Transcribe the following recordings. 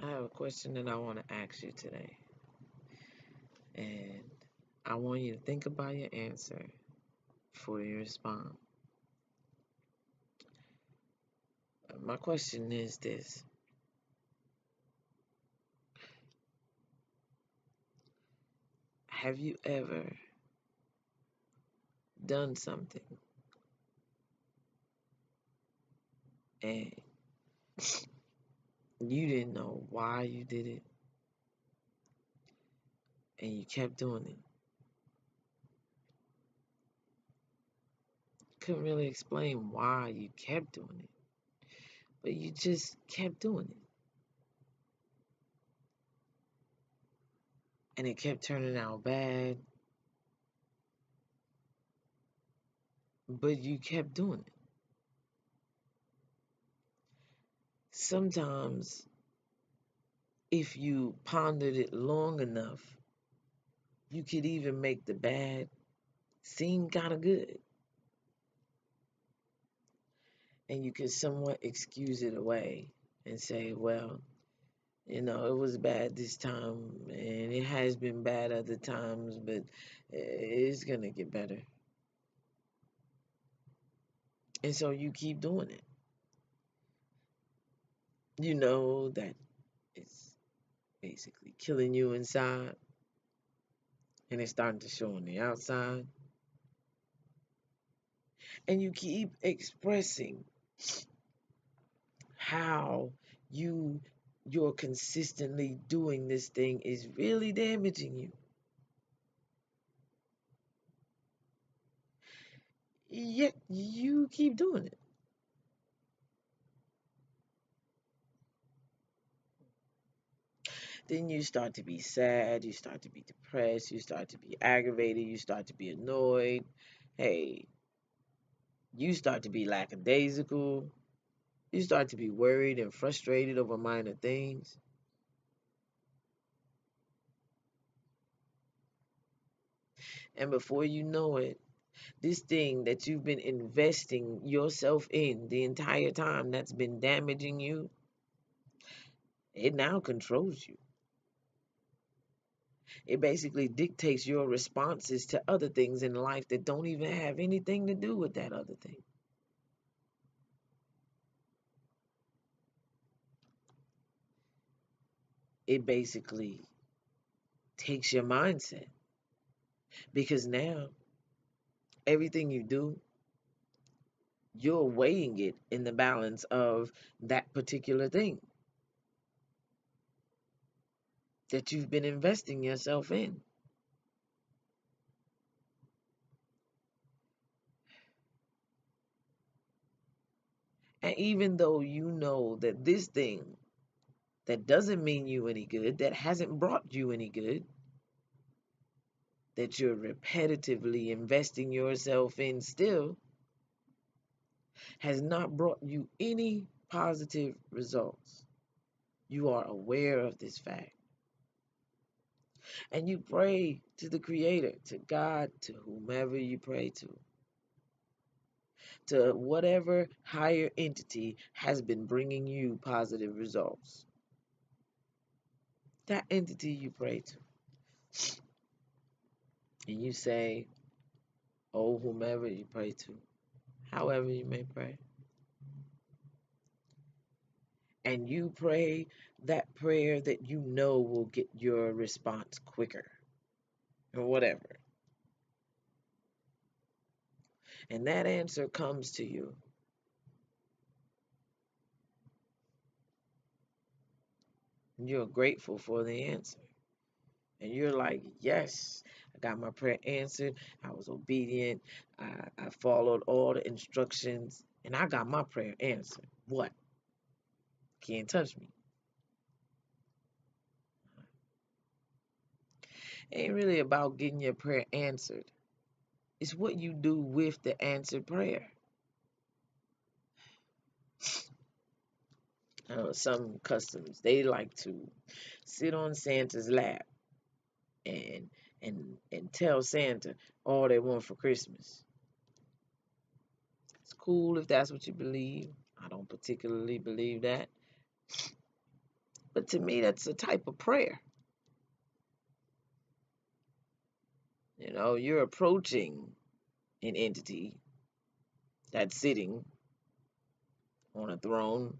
I have a question that I want to ask you today, and I want you to think about your answer before you respond. My question is this: have you ever done something and you didn't know why you did it and you kept doing it? Couldn't really explain why you kept doing it, but you just kept doing it, and it kept turning out bad, but you kept doing it. Sometimes, if you pondered it long enough, you could even make the bad seem kind of good, and you could somewhat excuse it away and say, well, it was bad this time, and it has been bad other times, but it's going to get better. And so you keep doing it. You know that it's basically killing you inside, and it's starting to show on the outside. And you keep expressing how you you're consistently doing this thing is really damaging you. Yet you keep doing it. Then you start to be sad, you start to be depressed, you start to be aggravated, you start to be annoyed. Hey, you start to be lackadaisical. You start to be worried and frustrated over minor things. And before you know it, this thing that you've been investing yourself in the entire time that's been damaging you, it now controls you. It basically dictates your responses to other things in life that don't even have anything to do with that other thing. It basically takes your mindset because now everything you do, you're weighing it in the balance of that particular thing that you've been investing yourself in. And even though you know that this thing that doesn't mean you any good, that hasn't brought you any good, that you're repetitively investing yourself in still, has not brought you any positive results. You are aware of this fact. And you pray to the Creator, to God, to whomever you pray to whatever higher entity has been bringing you positive results. That entity you pray to. And you say, oh, whomever you pray to, however you may pray. And you pray that prayer that you know will get your response quicker or whatever. And that answer comes to you. And you're grateful for the answer. And you're like, yes, I got my prayer answered. I was obedient. I followed all the instructions. And I got my prayer answered. What? Can't touch me. It ain't really about getting your prayer answered. It's what you do with the answered prayer. Some customers, they like to sit on Santa's lap and and tell Santa all they want for Christmas. It's cool if that's what you believe. I don't particularly believe that. But to me, that's a type of prayer. You know, you're approaching an entity that's sitting on a throne.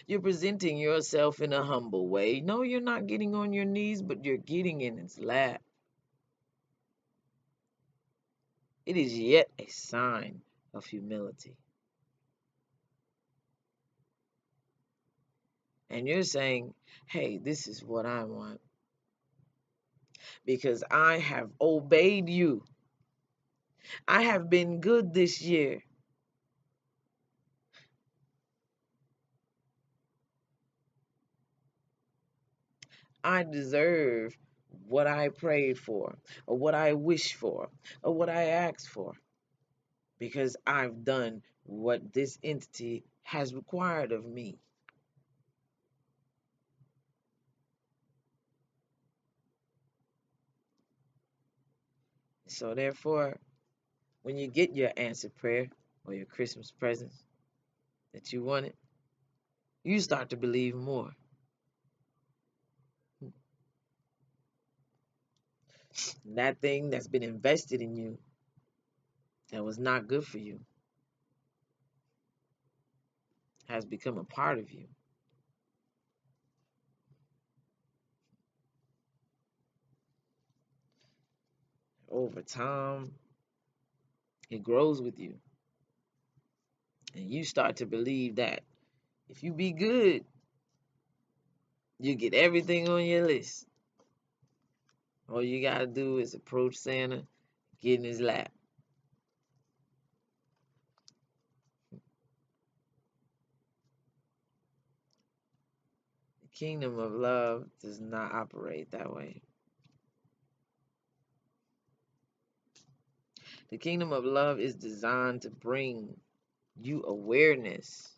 You're presenting yourself in a humble way. No, you're not getting on your knees, but you're getting in its lap. It is yet a sign of humility. And you're saying, hey, this is what I want because I have obeyed you. I have been good this year. I deserve what I prayed for, or what I wished for, or what I asked for, because I've done what this entity has required of me. So, therefore, when you get your answered prayer or your Christmas presents that you wanted, you start to believe more. And that thing that's been invested in you that was not good for you has become a part of you. Over time, it grows with you. And you start to believe that if you be good, you get everything on your list. All you got to do is approach Santa, get in his lap. The kingdom of love does not operate that way. The kingdom of love is designed to bring you awareness.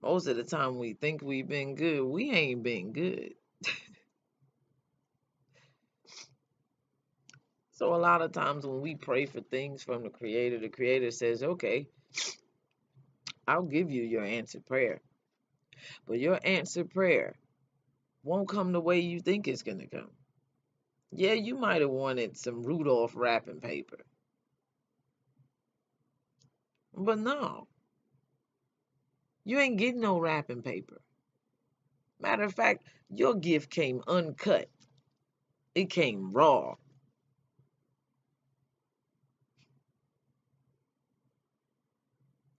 Most of the time we think we've been good, we ain't been good. So a lot of times when we pray for things from the Creator says, okay, I'll give you your answered prayer. But your answered prayer won't come the way you think it's going to come. Yeah, you might have wanted some Rudolph wrapping paper. But no, you ain't getting no wrapping paper. Matter of fact, your gift came uncut. It came raw.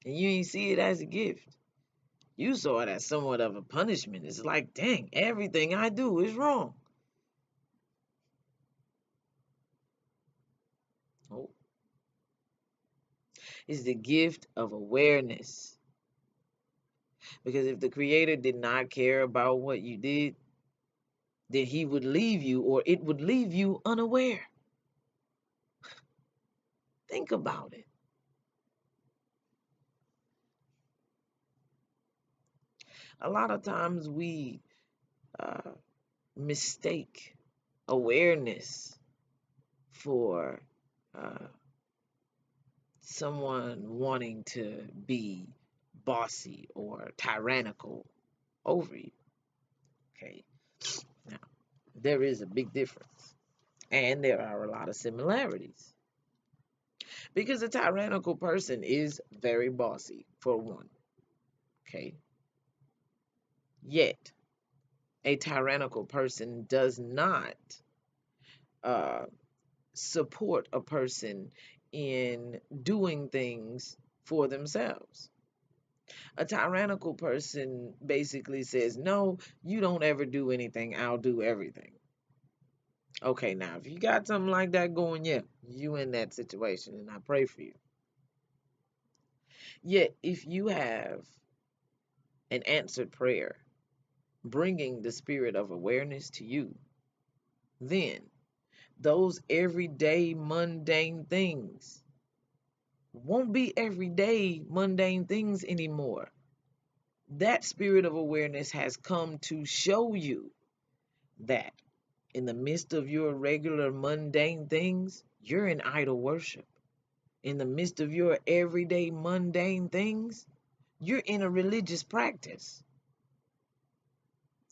And you ain't see it as a gift. You saw it as somewhat of a punishment. It's like, dang, everything I do is wrong. Oh, it's the gift of awareness. Because if the Creator did not care about what you did, then He would leave you, or it would leave you unaware. Think about it. A lot of times we uh, mistake awareness for uh, someone wanting to be bossy or tyrannical over you. Okay, now there is a big difference, and there are a lot of similarities because a tyrannical person is very bossy, for one. Okay, yet a tyrannical person does not uh, support a person in doing things for themselves. A tyrannical person basically says, no, you don't ever do anything, I'll do everything. Okay, now if you got something like that going, yeah, you in that situation, and I pray for you. Yet, if you have an answered prayer bringing the spirit of awareness to you, then those everyday mundane things won't be everyday mundane things anymore. That spirit of awareness has come to show you that In the midst of your regular mundane things, you're in idol worship. In the midst of your everyday mundane things, you're in a religious practice.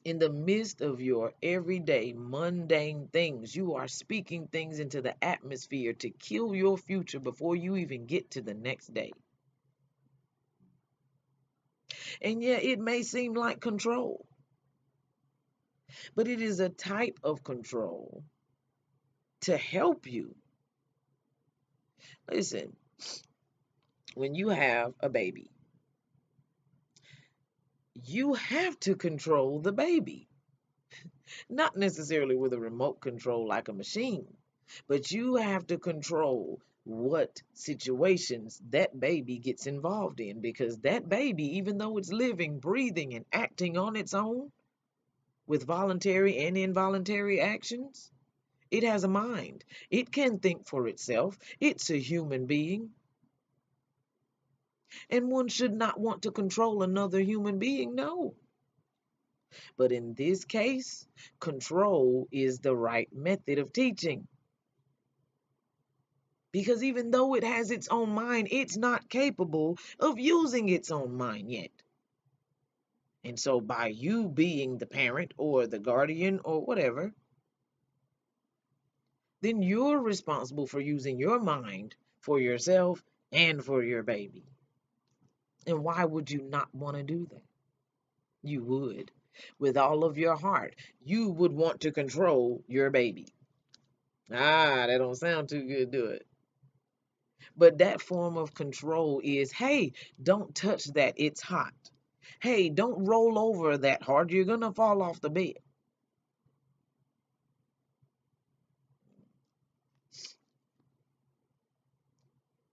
In the midst of your everyday mundane things, you are speaking things into the atmosphere to kill your future before you even get to the next day. And yeah, it may seem like control, but it is a type of control to help you. Listen, when you have a baby, you have to control the baby. Not necessarily with a remote control like a machine, but you have to control what situations that baby gets involved in, because that baby, even though it's living, breathing, and acting on its own with voluntary and involuntary actions, it has a mind. It can think for itself. It's a human being. And one should not want to control another human being, no. But in this case, control is the right method of teaching. Because even though it has its own mind, it's not capable of using its own mind yet. And so by you being the parent or the guardian or whatever, then you're responsible for using your mind for yourself and for your baby. And why would you not want to do that? You would. With all of your heart, you would want to control your baby. Ah, that don't sound too good, do it? But that form of control is, hey, don't touch that, it's hot. Hey, don't roll over that hard, you're going to fall off the bed.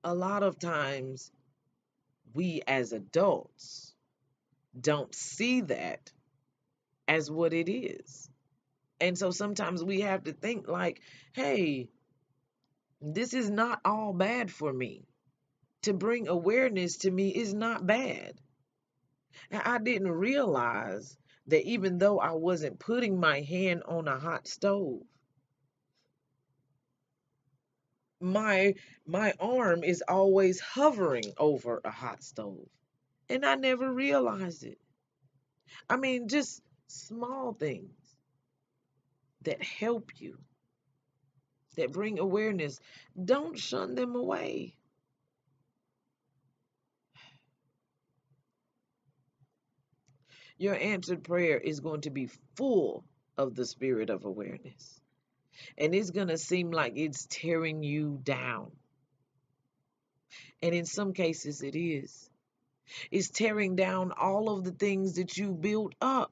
A lot of times, we as adults don't see that as what it is. And so sometimes we have to think like, hey, this is not all bad for me. To bring awareness to me is not bad. And I didn't realize that even though I wasn't putting my hand on a hot stove, my arm is always hovering over a hot stove. And I never realized it. I mean, just small things that help you, that bring awareness. Don't shun them away. Your answered prayer is going to be full of the spirit of awareness. And it's going to seem like it's tearing you down. And in some cases, it is. It's tearing down all of the things that you built up.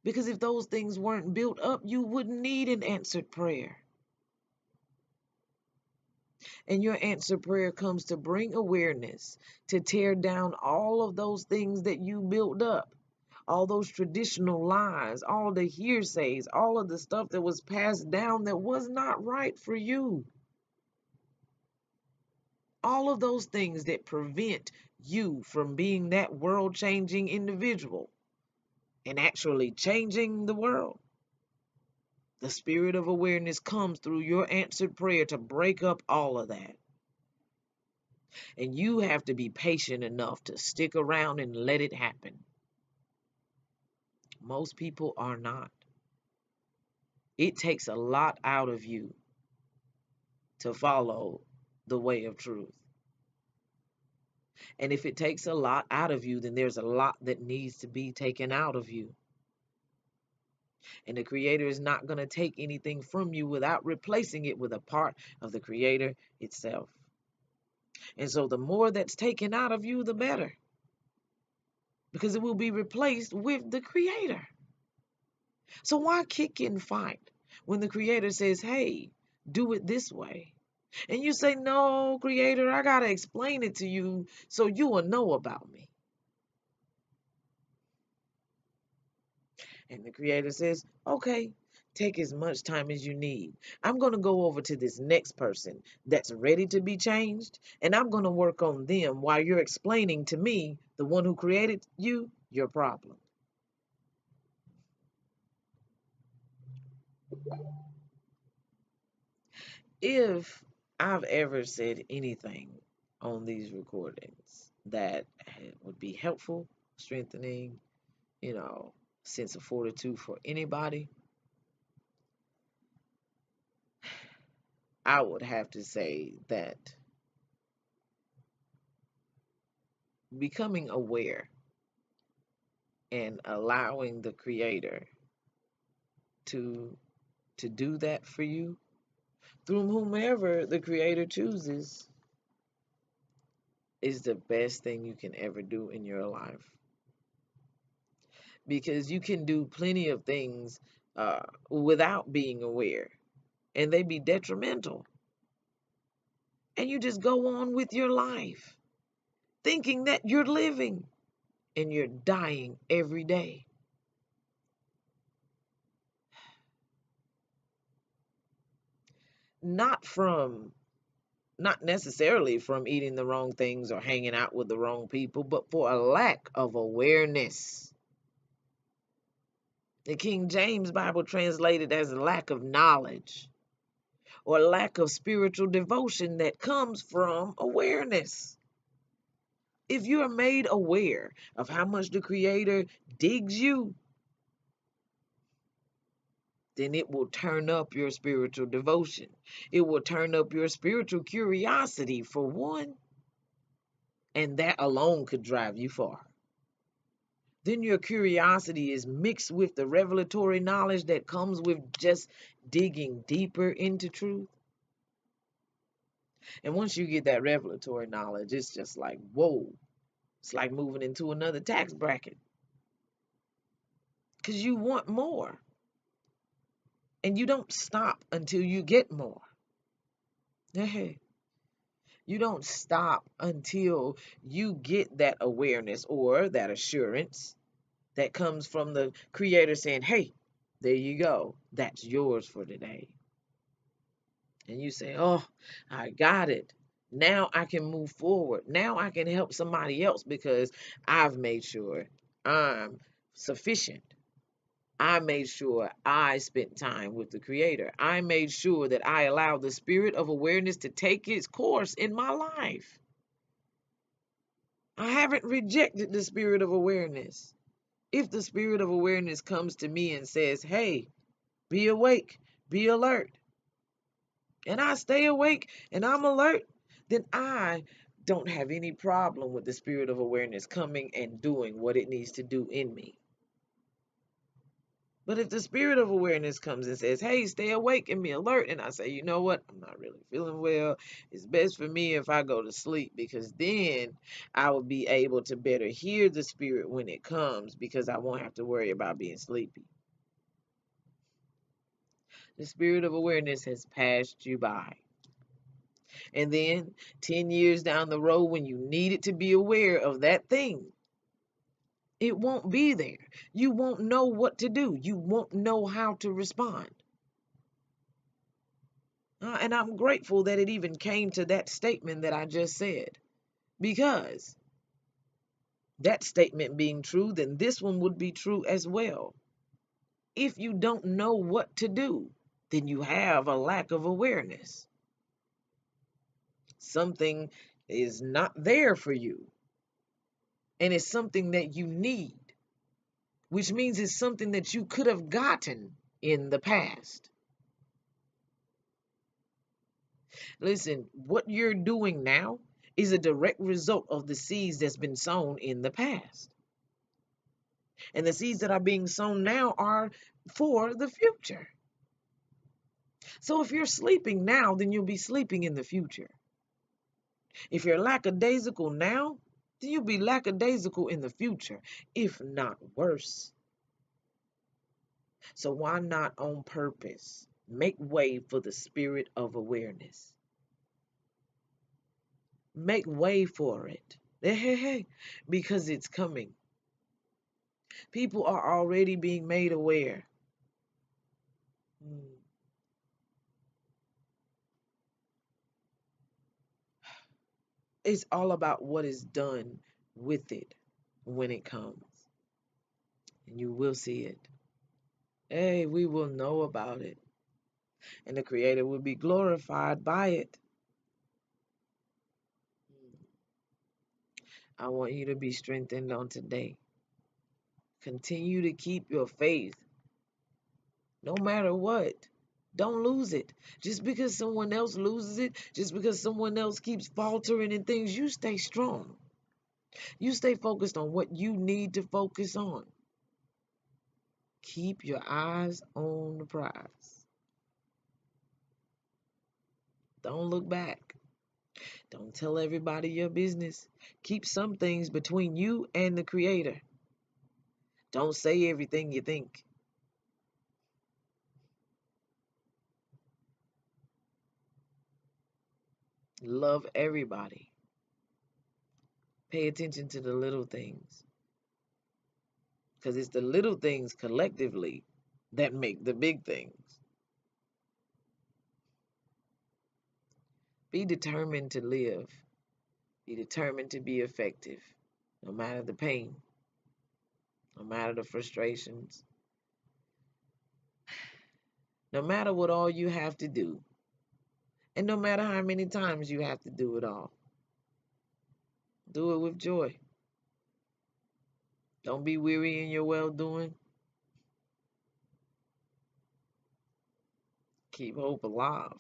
Because if those things weren't built up, you wouldn't need an answered prayer. And your answered prayer comes to bring awareness, to tear down all of those things that you built up, all those traditional lies, all the hearsays, all of the stuff that was passed down that was not right for you. All of those things that prevent you from being that world-changing individual and actually changing the world. The spirit of awareness comes through your answered prayer to break up all of that. And you have to be patient enough to stick around and let it happen. Most people are not. It takes a lot out of you to follow the way of truth. And if it takes a lot out of you, then there's a lot that needs to be taken out of you. And the Creator is not going to take anything from you without replacing it with a part of the Creator itself. And so the more that's taken out of you, the better. Because it will be replaced with the Creator. So why kick and fight when the Creator says, hey, do it this way? And you say, no, Creator, I got to explain it to you so you will know about me. And the Creator says, okay, take as much time as you need. I'm going to go over to this next person that's ready to be changed, and I'm going to work on them while you're explaining to me, the one who created you, your problem. If I've ever said anything on these recordings that would be helpful, strengthening, you know, sense of fortitude for anybody, I would have to say that becoming aware and allowing the creator to do that for you through whomever the creator chooses is the best thing you can ever do in your life, because you can do plenty of things without being aware, and they be detrimental, and you just go on with your life thinking that you're living and you're dying every day. Not from not necessarily from eating the wrong things or hanging out with the wrong people, but for a lack of awareness. The King James Bible translated as a lack of knowledge or lack of spiritual devotion that comes from awareness. If you are made aware of how much the Creator digs you, then it will turn up your spiritual devotion. It will turn up your spiritual curiosity, for one, and that alone could drive you far. Then your curiosity is mixed with the revelatory knowledge that comes with just digging deeper into truth. And once you get that revelatory knowledge, it's just like, whoa, it's like moving into another tax bracket because you want more and you don't stop until you get more. Hey, you don't stop until you get that awareness or that assurance that comes from the Creator saying, hey, there you go. That's yours for today. And you say, oh, I got it. Now I can move forward. Now I can help somebody else because I've made sure I'm sufficient. I made sure I spent time with the Creator. I made sure that I allowed the spirit of awareness to take its course in my life. I haven't rejected the spirit of awareness. If the spirit of awareness comes to me and says, hey, be awake, be alert, and I stay awake and I'm alert, then I don't have any problem with the spirit of awareness coming and doing what it needs to do in me. But if the spirit of awareness comes and says, hey, stay awake and be alert, and I say, you know what, I'm not really feeling well, it's best for me if I go to sleep, because then I will be able to better hear the spirit when it comes, because I won't have to worry about being sleepy. The spirit of awareness has passed you by. And then 10 years down the road, when you needed to be aware of that thing, it won't be there. You won't know what to do. You won't know how to respond. And I'm grateful that it even came to that statement that I just said. Because that statement being true, then this one would be true as well. If you don't know what to do, then you have a lack of awareness. Something is not there for you, and it's something that you need, which means it's something that you could have gotten in the past. Listen, what you're doing now is a direct result of the seeds that's been sown in the past. And the seeds that are being sown now are for the future. So if you're sleeping now, then you'll be sleeping in the future. If you're lackadaisical now, then you'll be lackadaisical in the future, if not worse. So why not on purpose make way for the spirit of awareness? Make way for it. Hey, because it's coming. People are already being made aware. It's all about what is done with it when it comes. And you will see it. Hey, we will know about it. and the Creator will be glorified by it. I want you to be strengthened on today. Continue to keep your faith no matter what. Don't lose it. Just because someone else loses it, just because someone else keeps faltering in things, you stay strong. You stay focused on what you need to focus on. Keep your eyes on the prize. Don't look back. Don't tell everybody your business. Keep some things between you and the Creator. Don't say everything you think. Love everybody. Pay attention to the little things. Because it's the little things collectively that make the big things. Be determined to live. Be determined to be effective. No matter the pain, no matter the frustrations, no matter what all you have to do, and no matter how many times you have to do it all. Do it with joy. Don't be weary in your well doing. Keep hope alive.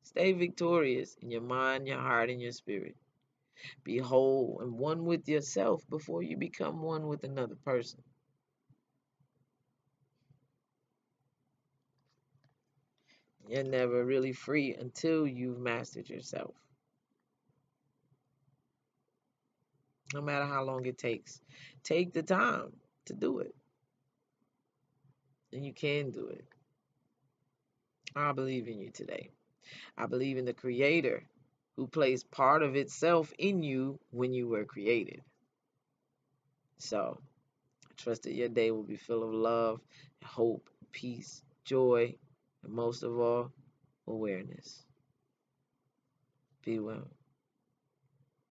Stay victorious in your mind, your heart, and your spirit. Be whole and one with yourself before you become one with another person. You're never really free until you've mastered yourself. No matter how long it takes, take the time to do it. And you can do it. I believe in you today. I believe in the Creator who placed part of itself in you when you were created. So, I trust that your day will be full of love, hope, peace, joy, and most of all, awareness. Be well.